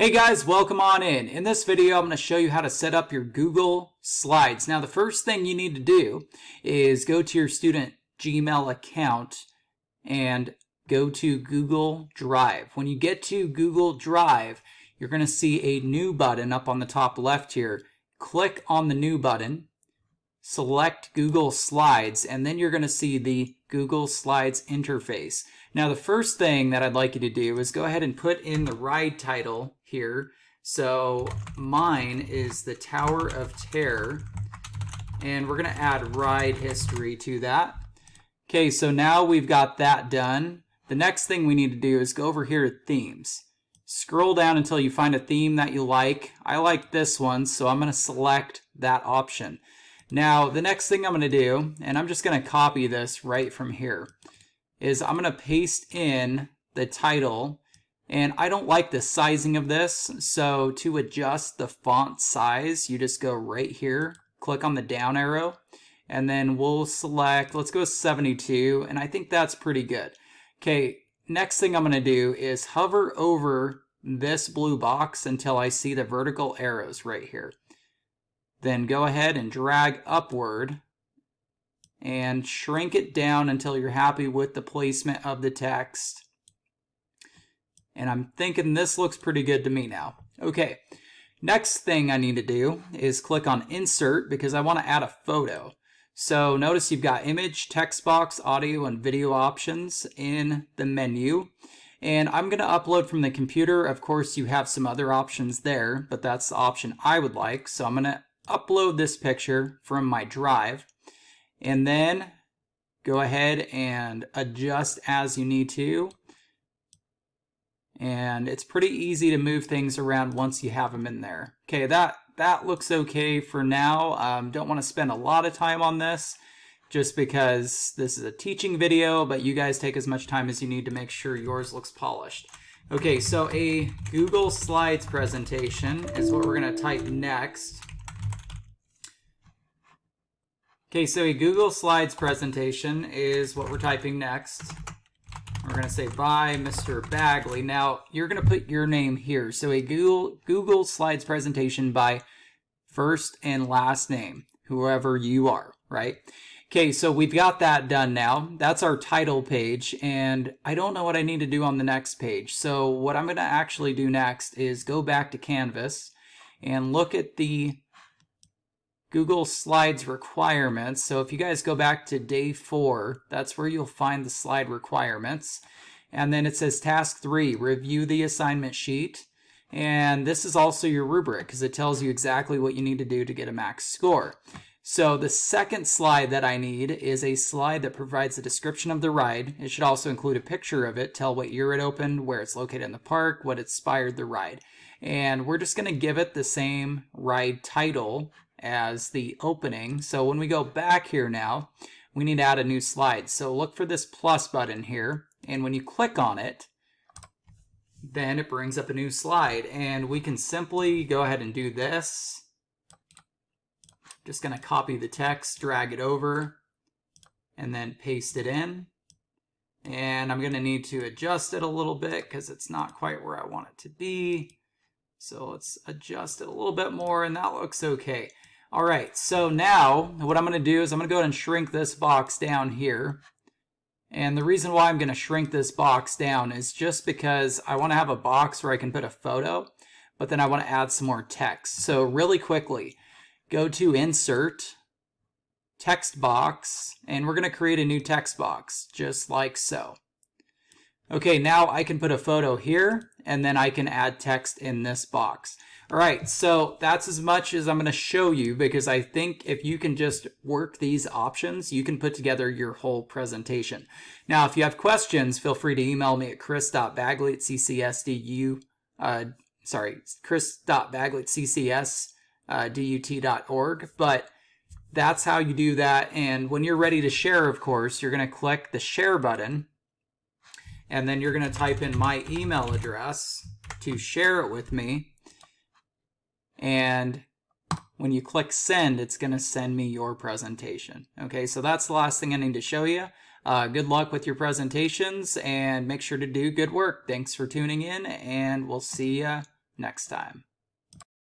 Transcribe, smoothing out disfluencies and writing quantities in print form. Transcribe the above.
Hey guys, welcome on in. In this video, I'm going to show you how to set up your Google Slides. Now, the first thing you need to do is go to your student Gmail account and go to Google Drive. When you get to Google Drive, you're going to see a new button up on the top left here. Click on the new button, select Google Slides, and then you're going to see the Google Slides interface. Now, the first thing that I'd like you to do is go ahead and put in the ride title here. So mine is the Tower of Terror, and we're going to add ride history to that. Okay, so now we've got that done. The next thing we need to do is go over here to themes. Scroll down until you find a theme that you like. I like this one, so I'm going to select that option. Now, the next thing I'm going to do, and I'm just going to copy this right from here, is I'm going to paste in the title. And I don't like the sizing of this, so to adjust the font size, you just go right here, click on the down arrow, and then we'll select, let's go 72, and I think that's pretty good. Okay, next thing I'm going to do is hover over this blue box until I see the vertical arrows right here. Then go ahead and drag upward and shrink it down until you're happy with the placement of the text. And I'm thinking this looks pretty good to me now. Okay, next thing I need to do is click on Insert because I want to add a photo. So notice you've got image, text box, audio, and video options in the menu. And I'm going to upload from the computer. Of course, you have some other options there, but that's the option I would like. So I'm going to upload this picture from my drive. And then go ahead and adjust as you need to. And it's pretty easy to move things around once you have them in there. Okay, that looks okay for now. Don't want to spend a lot of time on this just because this is a teaching video, but you guys take as much time as you need to make sure yours looks polished. Okay, so a Google Slides presentation is what we're going to type next. Okay, so a Google Slides presentation is what we're typing next. We're going to say by Mr. Bagley. Now, you're going to put your name here. So a Google Slides presentation by first and last name, whoever you are, right? Okay, so we've got that done now. That's our title page, and I don't know what I need to do on the next page. So what I'm going to actually do next is go back to Canvas and look at the Google Slides requirements. So if you guys go back to day 4, that's where you'll find the slide requirements. And then it says task 3, review the assignment sheet. And this is also your rubric because it tells you exactly what you need to do to get a max score. So the second slide that I need is a slide that provides a description of the ride. It should also include a picture of it, tell what year it opened, where it's located in the park, what inspired the ride. And we're just going to give it the same ride title as the opening. So when we go back here now, we need to add a new slide. So look for this plus button here, and when you click on it, then it brings up a new slide, and we can simply go ahead and do this. Just going to copy the text, drag it over, and then paste it in. And I'm going to need to adjust it a little bit because it's not quite where I want it to be. So let's adjust it a little bit more, and that looks okay. All right, so now what I'm going to do is I'm going to go ahead and shrink this box down here. And the reason why I'm going to shrink this box down is just because I want to have a box where I can put a photo, but then I want to add some more text. So really quickly, go to Insert, Text Box, and we're going to create a new text box, just like so. Okay, now I can put a photo here, and then I can add text in this box. All right, so that's as much as I'm going to show you because I think if you can just work these options, you can put together your whole presentation. Now, if you have questions, feel free to email me at chris.bagley@ccsdut.org, but that's how you do that. And when you're ready to share, of course, you're going to click the share button, and then you're going to type in my email address to share it with me. And when you click send, it's going to send me your presentation. Okay, so that's the last thing I need to show you. Good luck with your presentations and make sure to do good work. Thanks for tuning in, and we'll see you next time.